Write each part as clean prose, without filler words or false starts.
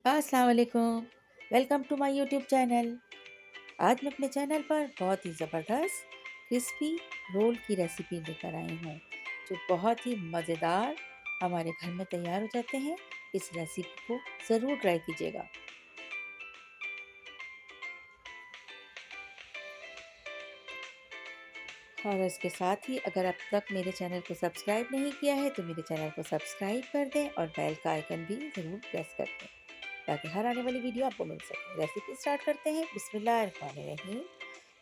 अस्सलाम वालेकुम। Welcome to my YouTube channel. आज मैं अपने चैनल पर बहुत ही ज़बरदस्त क्रिस्पी रोल की रेसिपी लेकर आई हूँ जो बहुत ही मज़ेदार हमारे घर में तैयार हो जाते हैं। इस रेसिपी को ज़रूर ट्राई कीजिएगा। और इसके साथ ही अगर अब तक मेरे चैनल को सब्सक्राइब नहीं किया है तो मेरे चैनल को सब्सक्राइब कर दें और बेल का आइकन भी ज़रूर प्रेस कर दें ताकि हर आने वाली वीडियो आपको मिल सके। रेसिपी स्टार्ट करते हैं। बिस्मिल्लाहिर्रहमानिर्रहीम।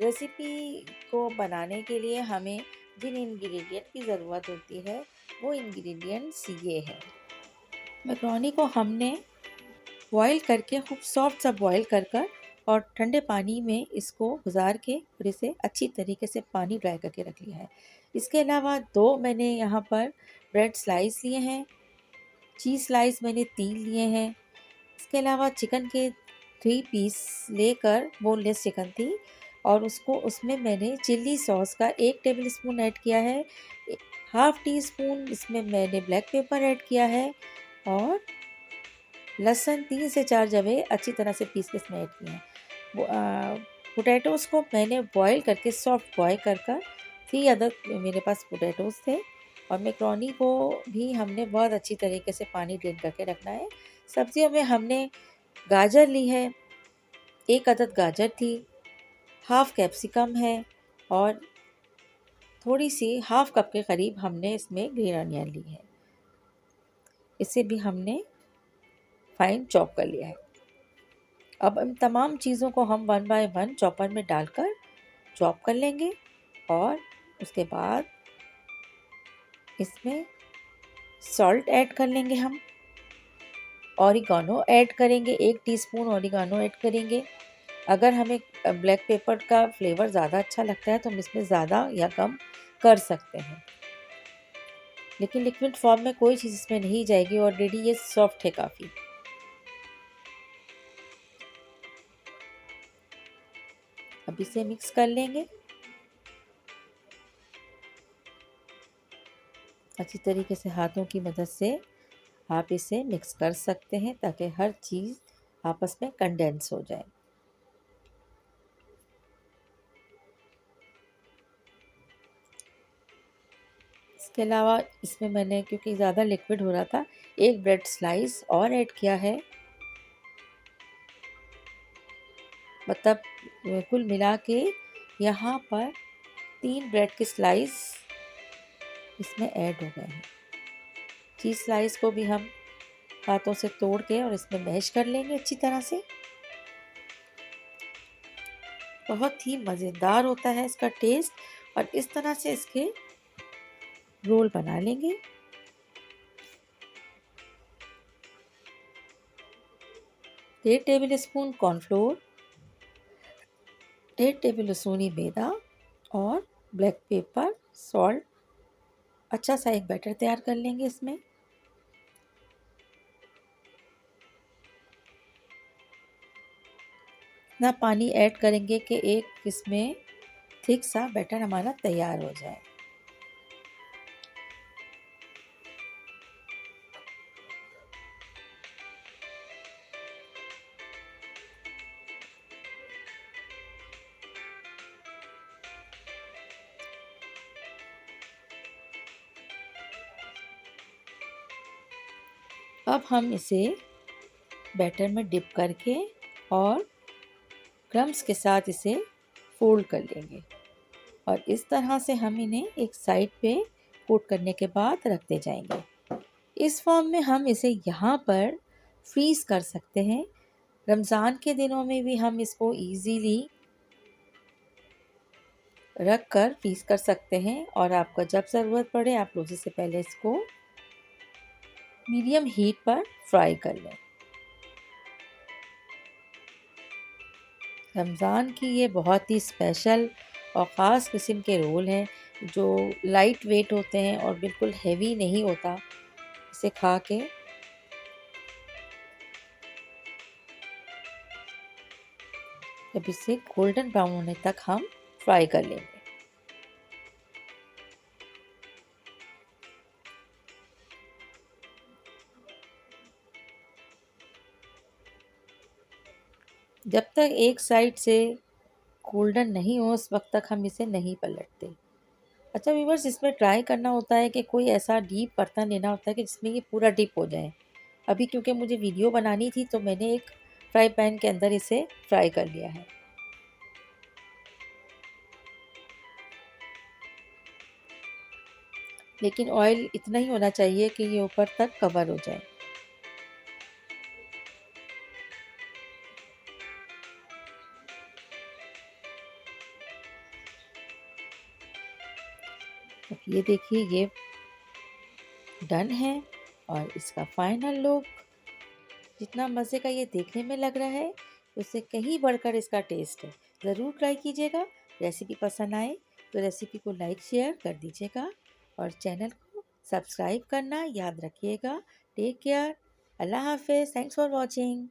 रेसिपी को बनाने के लिए हमें जिन इंग्रेडिएंट की ज़रूरत होती है वो इंग्रेडिएंट्स ये हैं। मैक्रोनी को हमने बॉईल करके खूब सॉफ्ट सा बॉईल कर कर और ठंडे पानी में इसको गुजार के और इसे अच्छी तरीके से पानी ड्राई करके रख लिया है। इसके अलावा दो मैंने यहाँ पर ब्रेड स्लाइस लिए हैं, चीज़ स्लाइस मैंने 3 लिए हैं। इसके अलावा चिकन के 3 पीस लेकर बोनलेस चिकन थी और उसको उसमें मैंने चिल्ली सॉस का 1 टेबल स्पून ऐड किया है। हाफ़ टी स्पून इसमें मैंने ब्लैक पेपर ऐड किया है और लहसुन 3 से 4 जवे अच्छी तरह से पीस के इसमें ऐड किए हैं। पोटैटोज़ को मैंने बॉयल करके सॉफ्ट बॉयल कर 3 अदद मेरे पास पोटैटोज़ थे और मैक्रोनी को भी हमने बहुत अच्छी तरीके से पानी ड्रेन करके रखना है। सब्जियों में हमने गाजर ली है, 1 अदद गाजर थी, हाफ़ कैप्सिकम है और थोड़ी सी हाफ़ कप के करीब हमने इसमें ग्रीन अनियन ली है। इसे भी हमने फाइन चॉप कर लिया है। अब इन तमाम चीज़ों को हम वन बाय वन चॉपर में डालकर चॉप कर लेंगे और उसके बाद इसमें सॉल्ट ऐड कर लेंगे हम। ऑरिगानो ऐड करेंगे, 1 टीस्पून ऑरिगानो ऐड करेंगे। अगर हमें ब्लैक पेपर का फ्लेवर ज़्यादा अच्छा लगता है तो हम इसमें ज़्यादा या कम कर सकते हैं, लेकिन लिक्विड फॉर्म में कोई चीज़ इसमें नहीं जाएगी। ऑलरेडी ये सॉफ्ट है काफ़ी। अब इसे मिक्स कर लेंगे अच्छी तरीके से। हाथों की मदद से आप इसे मिक्स कर सकते हैं ताकि हर चीज़ आपस में कंडेंस हो जाए। इसके अलावा इसमें मैंने, क्योंकि ज़्यादा लिक्विड हो रहा था, 1 ब्रेड स्लाइस और ऐड किया है। मतलब कुल मिला के यहाँ पर 3 ब्रेड के स्लाइस इसमें ऐड हो गए हैं। चीज़ स्लाइस को भी हम हाथों से तोड़ के और इसमें मैश कर लेंगे अच्छी तरह से। बहुत ही मज़ेदार होता है इसका टेस्ट और इस तरह से इसके रोल बना लेंगे। 1 tablespoon cornflour, 1 tablespoon मैदा और ब्लैक पेपर, सॉल्ट। अच्छा सा एक बैटर तैयार कर लेंगे इसमें। इतना पानी ऐड करेंगे कि एक इसमें थिक सा बैटर हमारा तैयार हो जाए। अब हम इसे बैटर में डिप करके और क्रम्स के साथ इसे फोल्ड कर लेंगे और इस तरह से हम इन्हें एक साइड पे कोट करने के बाद रखते जाएंगे। इस फॉर्म में हम इसे यहाँ पर फ्रीज़ कर सकते हैं। रमज़ान के दिनों में भी हम इसको इजीली रख कर फ्रीज़ कर सकते हैं और आपको जब ज़रूरत पड़े आप रोज़े से पहले इसको मीडियम हीट पर फ्राई कर लें। रमज़ान की ये बहुत ही स्पेशल और ख़ास किस्म के रोल हैं जो लाइट वेट होते हैं और बिल्कुल हेवी नहीं होता। इसे खा के अब इसे गोल्डन ब्राउन होने तक हम फ्राई कर लेंगे। जब तक एक साइड से गोल्डन नहीं हो उस वक्त तक हम इसे नहीं पलटते। अच्छा व्यूअर्स, इसमें ट्राई करना होता है कि कोई ऐसा डीप बर्तन लेना होता है कि जिसमें ये पूरा डीप हो जाए। अभी क्योंकि मुझे वीडियो बनानी थी तो मैंने एक फ्राई पैन के अंदर इसे फ्राई कर लिया है। लेकिन ऑयल इतना ही होना चाहिए कि ये ऊपर तक कवर हो जाए। अब ये देखिए ये डन है और इसका फाइनल लुक जितना मज़े का ये देखने में लग रहा है उससे कहीं बढ़कर इसका टेस्ट है। ज़रूर ट्राई कीजिएगा। रेसिपी पसंद आए तो रेसिपी को लाइक शेयर कर दीजिएगा और चैनल को सब्सक्राइब करना याद रखिएगा। Take care. अल्लाह हाफिज़। Thanks for watching.